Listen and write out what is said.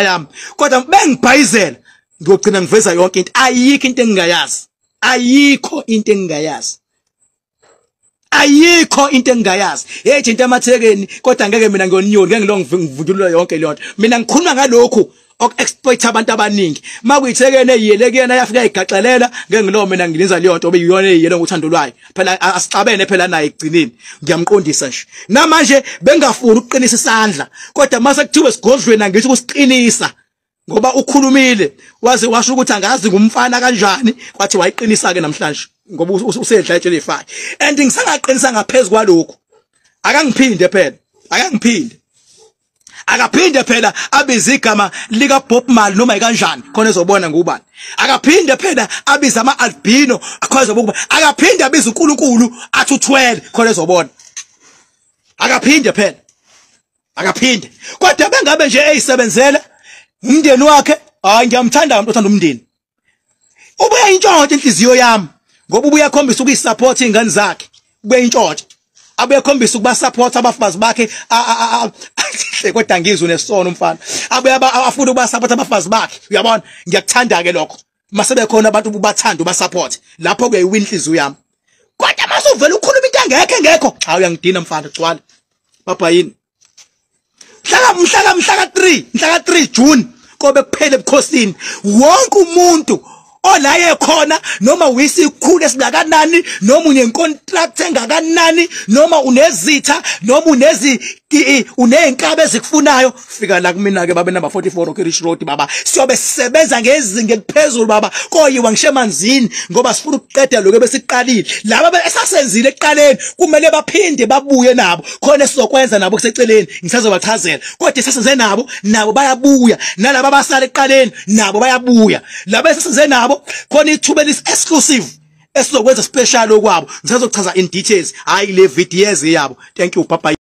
yami kodwa bengibhayizela ngiyogcina ngiveza yonke into ayikho into engingayazi ayikho into engingayazi ayikho into engingayazi hey into emathekeni kodwa ngeke mina ngiyonyoni ngeke ngilongivundulula yonke le nto mina ngikhuluma ngalokho ok-exploit abantu abaningi makuyithekene eyiyelekena yafika igaxelela ngeke ngilo mina ngilinza le nto obeyiyona eyiyele ngothando lwayo phela asixabene phela naye egcineni ngiyamqondisa nje namanje bengafuni ukuqinisa isandla kodwa mase kuthiwe sigodlweni angithi ukusiqinisa ngoba ukhulumile waze washo ukuthi angazi ngumfana kanjani kwathi wayiqinisa ke namhlanje ngoba usedla etshe lefaya and ngisangaqinisa ngaphezulu kwalokho akangiphinde phela akaphinde phela abiza igama lika Bob Marley noma ikanjani khona ezobona ngubani akaphinde phela abiza ama albino khona ezobona akaphinde abiza uNkulunkulu athi uthwele khona ezobona akaphinde phela akaphinde kodwa bengabe nje eyisebenzela umndeni wakhe hayi ngiyamthanda umuntu othanda umndeni ubuya intshontshe inhliziyo yami ngoba ubuya khombisa ukuyisupport izingane zakhe ubuya intshontshe abuya khombisa ukuba support abafazi bakhe kodwa ngizwe nesono umfana abuya afuna ukuba support abafazi bakhe uyabona ngiyakuthanda ke lokho mase bekhona abantu ubathanda ubasupport lapho kuyiwin inhliziyo yami kodwa mase uvela ukhuluma into engekho cha uyangidina mfana gcwala baba yini mhlaka 3 June kobe kuphele ebukhosini wonke umuntu olaye khona noma uyisikhulu esingakanani noma unencontract engakanani noma unezitha noma unezinkaba ezikufunayo fika la kumina ke babe number 44 Rockridge Road baba siyobe sisebenza ngezinga eliphezulu baba koyiwa ngishemanzini ngoba sifuna ukuqeda lokho besiqalile laba esasenzile eqaleni kumele baphinde babuye nabo khona sizokwenza nabo kuseceleni ngisazobachazela kodwa esasenze nabo bayabuya nalabo abasala eqaleni nabo bayabuya laba esasenze nabo khona ithuba exclusive esizokwenza special okwabo ngisazochaza in details hayi le video yabo thank you bye bye.